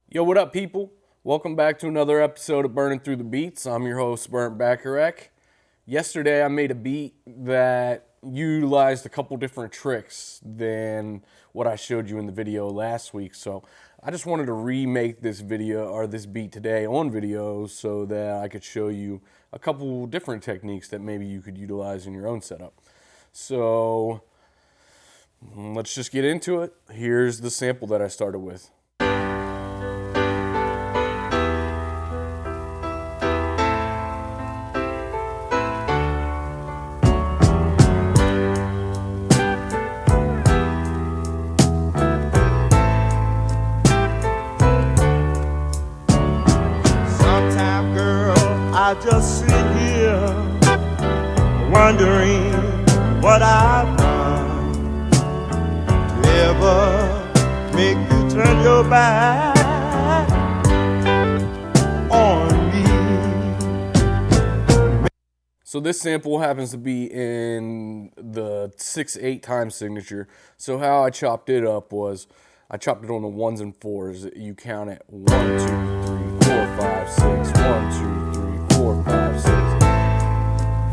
Yo, what up, people? Welcome back to another episode of Burning Through the Beats. I'm your host, Burnt Bacharach. Yesterday, I made a beat that utilized a couple different tricks than what I showed you in the video last week. So I just wanted to remake this video or this beat today on video so that I could show you a couple different techniques that maybe you could utilize in your own setup. So let's just get into it. Here's the sample that I started with. I just sit here wondering what I've done to ever make you turn your back on me. So this sample happens to be in the 6/8 time signature. So how I chopped it up was I chopped it on the ones and fours. You count it 1, 2, 3, 4, 5, 6, 1, 2, 3, 4, 5, 6,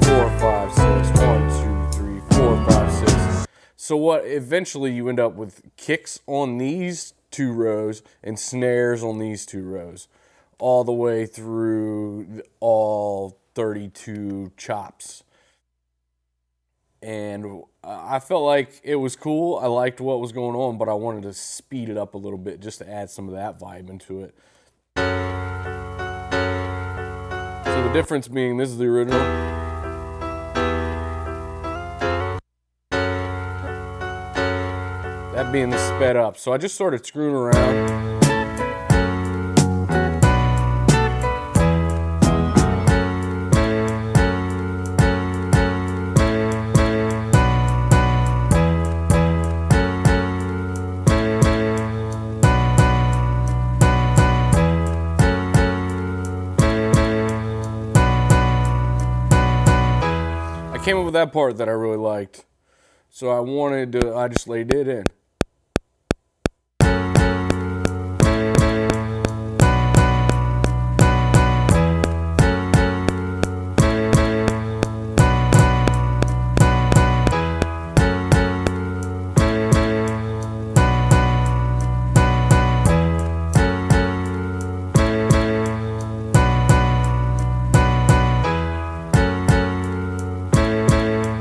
4, 5, 6, 1, 2, 3, 4, 5, 6. So what eventually you end up with kicks on these two rows and snares on these two rows, all the way through all 32 chops. And I felt like it was cool. I liked what was going on, but I wanted to speed it up a little bit just to add some of that vibe into it. So the difference being, this is the original. That being the sped up. So I just started screwing around. I came up with that part that I really liked. So I just laid it in.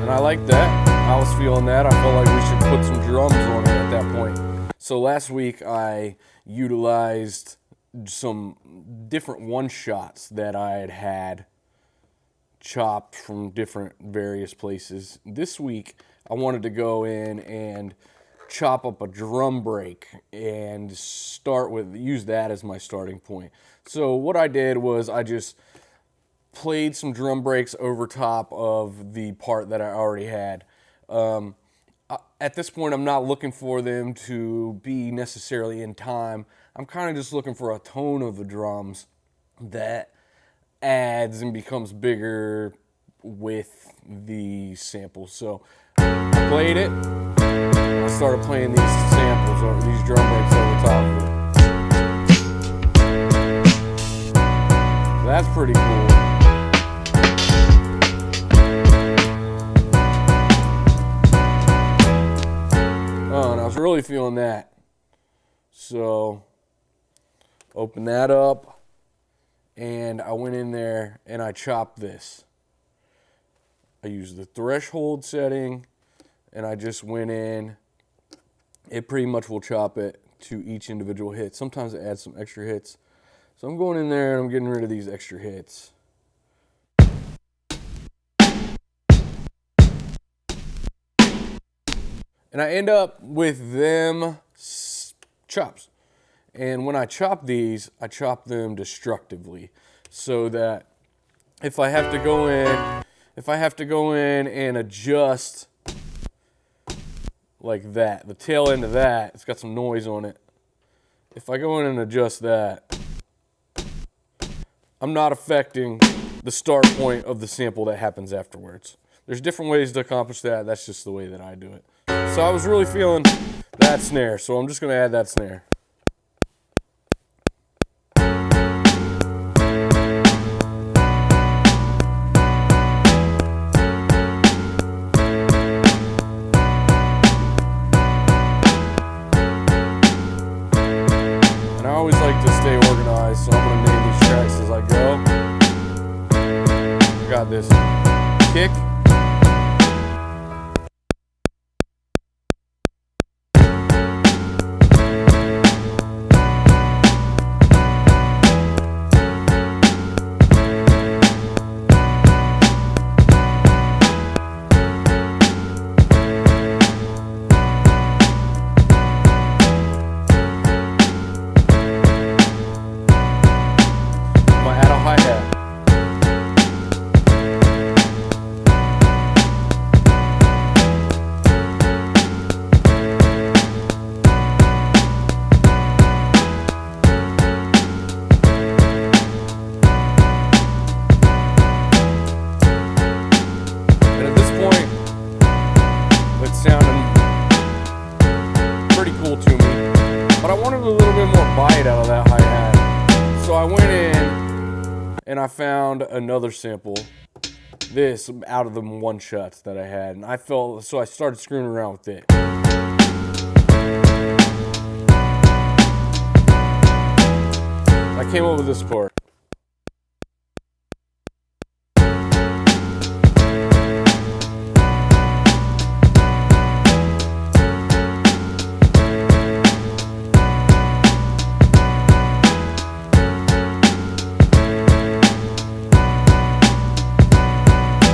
I like that. I was feeling that. I felt like we should put some drums on it at that point. So last week I utilized some different one-shots that I had chopped from different various places. This week I wanted to go in and chop up a drum break and use that as my starting point. So what I did was I just played some drum breaks over top of the part that I already had. At this point, I'm not looking for them to be necessarily in time. I'm kind of just looking for a tone of the drums that adds and becomes bigger with the sample. So I played it. I started playing these samples or these drum breaks over top of it. So that's pretty cool. I was really feeling that. So open that up and I went in there and I chopped this. I used the threshold setting and I just went in. It pretty much will chop it to each individual hit. Sometimes it adds some extra hits. So I'm going in there and I'm getting rid of these extra hits. And I end up with them chops. And when I chop these, I chop them destructively so that if I have to go in and adjust like that, the tail end of that, it's got some noise on it. If I go in and adjust that, I'm not affecting the start point of the sample that happens afterwards. There's different ways to accomplish that. That's just the way that I do it. So I was really feeling that snare, so I'm just going to add that snare. guys, so I'm gonna name these tracks as I go. I got this kick. Out of that hi-hat. So I went in and I found another sample, this out of the one shots that I had, and I started screwing around with it. I came up with this part.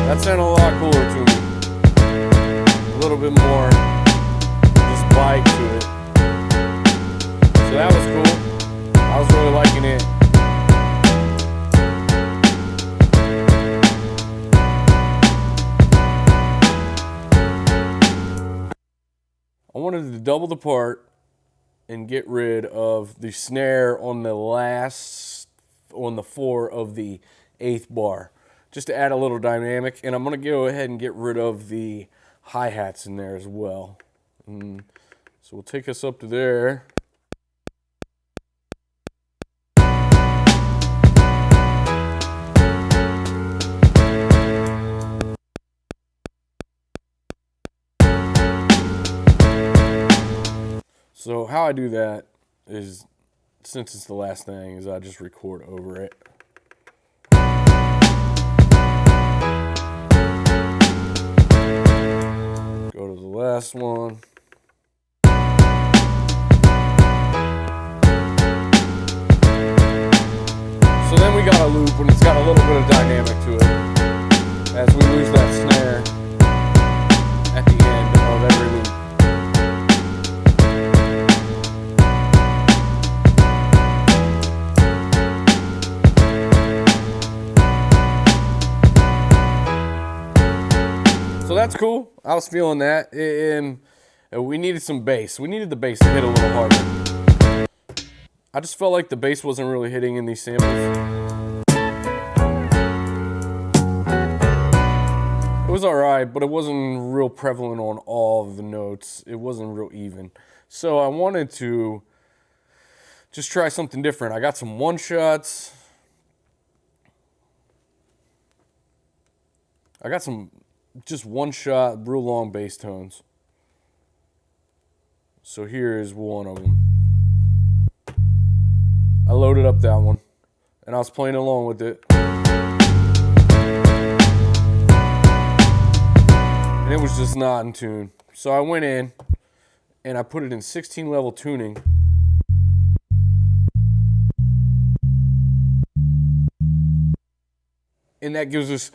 That sounded a lot cooler to me. A little bit more just bite to it. So that was cool. I was really liking it. I wanted to double the part and get rid of the snare on the 4 of the 8th bar, just to add a little dynamic. And I'm going to go ahead and get rid of the hi-hats in there as well. So we'll take us up to there. So how I do that is, since it's the last thing, is I just record over it. Go to the last one. So then we got a loop, and it's got a little bit of dynamic to it as we lose that snare at the end of every loop. So that's cool. I was feeling that, and we needed some bass. We needed the bass to hit a little harder. I just felt like the bass wasn't really hitting in these samples. It was alright, but it wasn't real prevalent on all of the notes. It wasn't real even. So I wanted to just try something different. I got some one-shots. I got some just one-shot, real long bass tones. So here is one of them. I loaded up that one, and I was playing along with it. And it was just not in tune. So I went in, and I put it in 16 level tuning. And that gives us,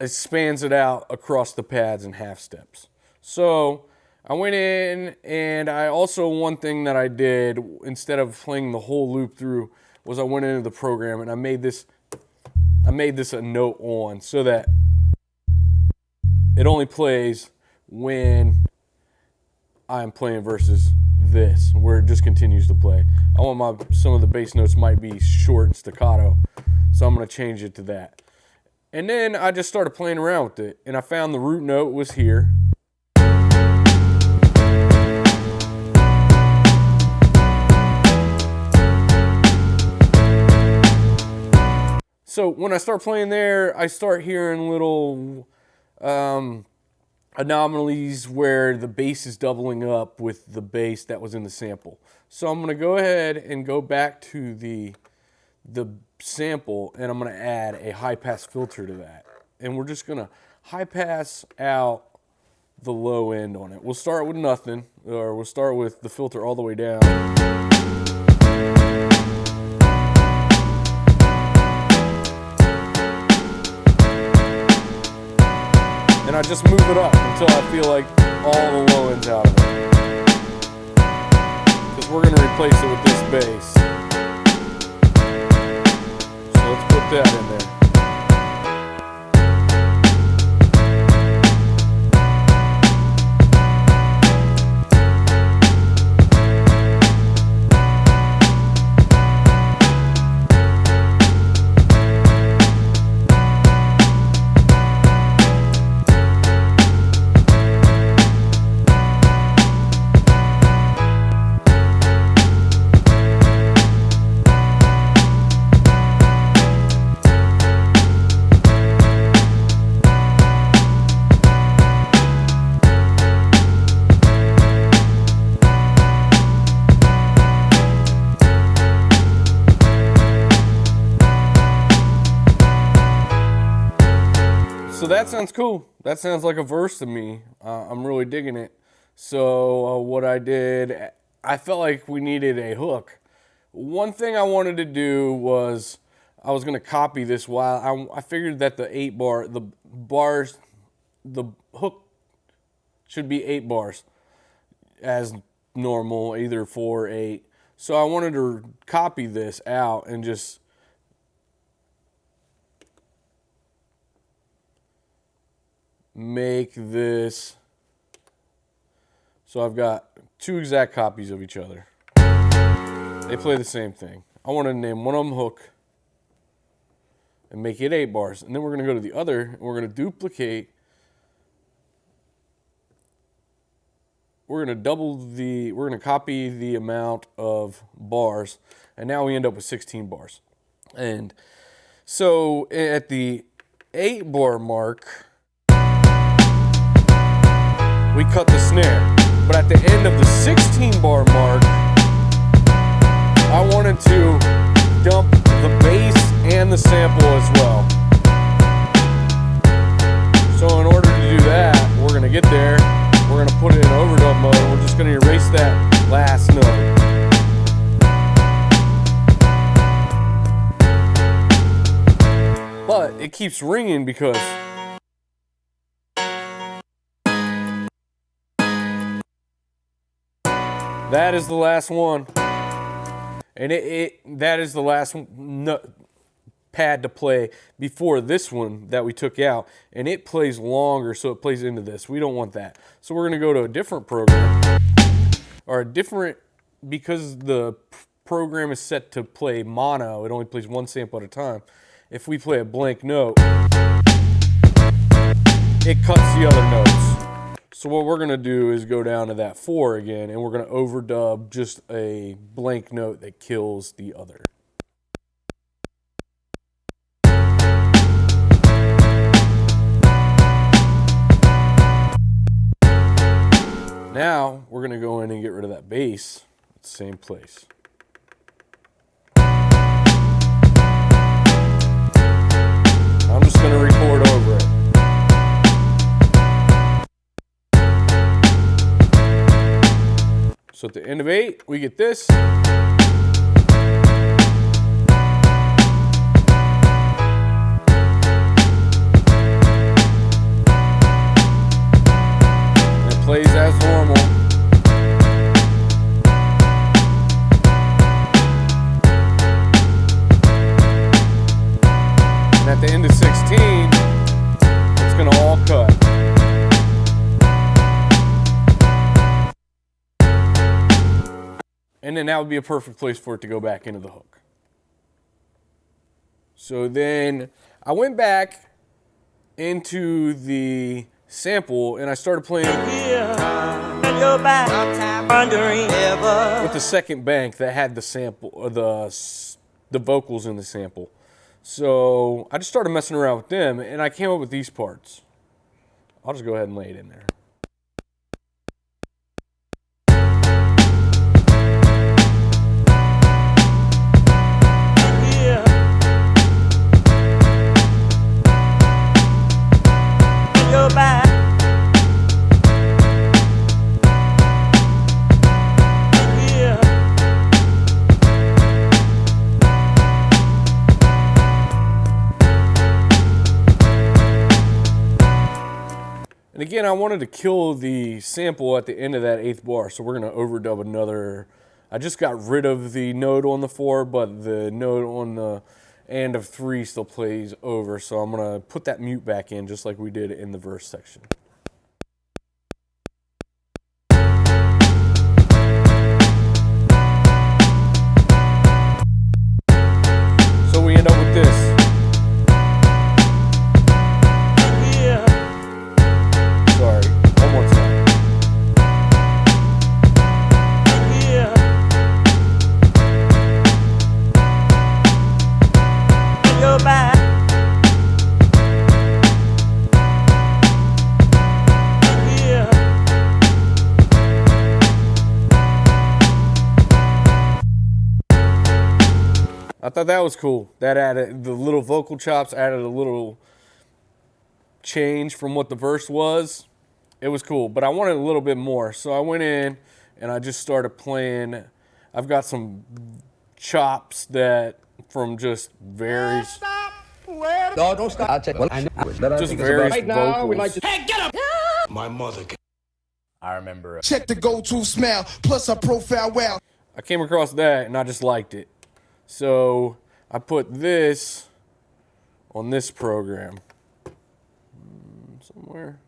it spans it out across the pads in half steps. So I went in, and I also, one thing that I did, instead of playing the whole loop through, was I went into the program and I made this a note on, so that it only plays when I'm playing versus this, where it just continues to play. I want some of the bass notes might be short and staccato, so I'm going to change it to that. And then I just started playing around with it, and I found the root note was here. So when I start playing there, I start hearing little anomalies where the bass is doubling up with the bass that was in the sample. So I'm going to go ahead and go back to the the sample and I'm going to add a high pass filter to that. And we're just going to high pass out the low end on it. We'll start with nothing, or we'll start with the filter all the way down. And I just move it up until I feel like all the low end's out of it. Because we're going to replace it with this bass. So let's put that in there. So that sounds cool. That sounds like a verse to me. I'm really digging it. So what I did, I felt like we needed a hook. One thing I wanted to do was I was going to copy this while I figured that the the hook should be 8 bars as normal, either 4 or 8. So I wanted to copy this out and just make this, so I've got 2 exact copies of each other. They play the same thing. I want to name one of them hook and make it 8 bars. And then we're going to go to the other and we're going to duplicate. We're going to copy the amount of bars, and now we end up with 16 bars. And so at the 8 bar mark, we cut the snare, but at the end of the 16 bar mark, I wanted to dump the bass and the sample as well. So in order to do that, we're gonna get there, we're gonna put it in overdub mode, and we're just gonna erase that last note. But it keeps ringing because that is the last one, and that is the last pad to play before this one that we took out, and it plays longer, so it plays into this. We don't want that, so we're going to go to a different program, or because the program is set to play mono. It only plays one sample at a time. If we play a blank note, it cuts the other notes. So what we're going to do is go down to that 4 again, and we're going to overdub just a blank note that kills the other. Now we're going to go in and get rid of that bass at the same place. I'm just going to record over it. So at the end of 8, we get this. And it plays as normal. And at the end of 16, it's going to all cut. And then that would be a perfect place for it to go back into the hook. So then I went back into the sample and I started playing with the second bank that had the sample, or the vocals in the sample. So I just started messing around with them and I came up with these parts. I'll just go ahead and lay it in there. again, I wanted to kill the sample at the end of that 8th bar, so we're going to overdub another. I just got rid of the note on the 4, but the note on the and of 3 still plays over, so I'm going to put that mute back in just like we did in the verse section. So we end up with this. Sorry, one more time. Go back. I thought that was cool. That added the little vocal chops, added a little change from what the verse was. It was cool, but I wanted a little bit more. So I went in and I just started playing. I've got some chops that from just various, No, don't stop. I'll check. Well, I know. just various Right now, we like vocals. to. Hey, get up! My mother. I remember. Check the go-to smell plus a profile well. I came across that and I just liked it. So I put this on this program somewhere.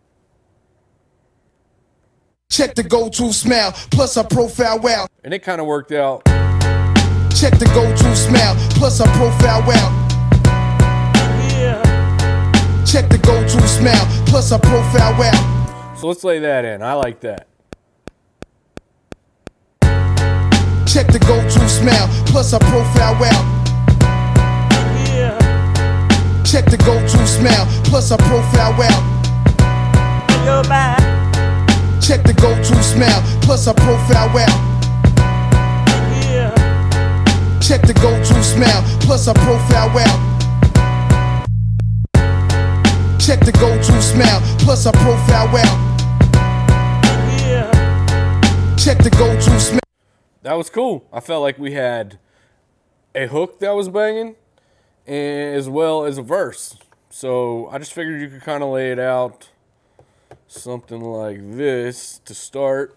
Check the go-to smell plus a profile well. And it kind of worked out. Check the go-to smell plus a profile well. Check the go-to smell plus a profile well. So let's lay that in. I like that. Check the go-to smell plus a profile well. Check the go-to smell plus a profile well. Go back. Check the go-to smell plus a profile well. Check the go-to smell plus a profile well. Check the go-to smell plus a profile well. Check the go-to smell. That was cool. I felt like we had a hook that was banging as well as a verse. So I just figured you could kind of lay it out something like this to start.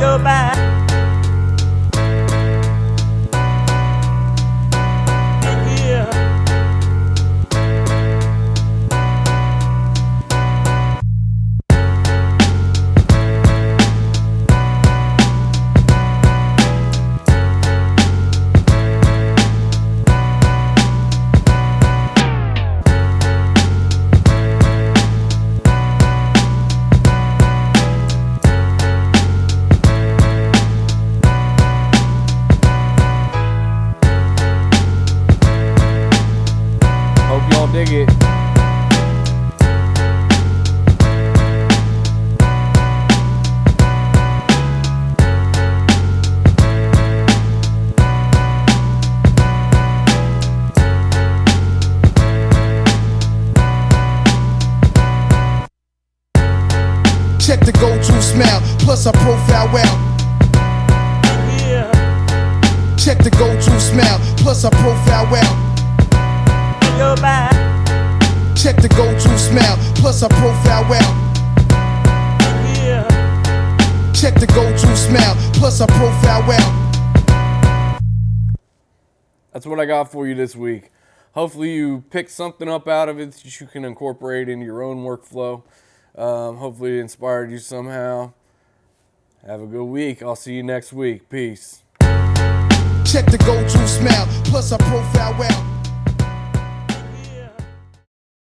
Go back. Hope y'all dig it. Check the go-to smell plus a profile well. Check the go-to smell plus a profile well. Go back. Check the go-to smell plus a profile well. Check the go-to smell plus a profile well. That's what I got for you this week. Hopefully you picked something up out of it that you can incorporate into your own workflow. Hopefully it inspired you somehow. Have a good week. I'll see you next week. Peace. Check the go-to smell plus a profile well.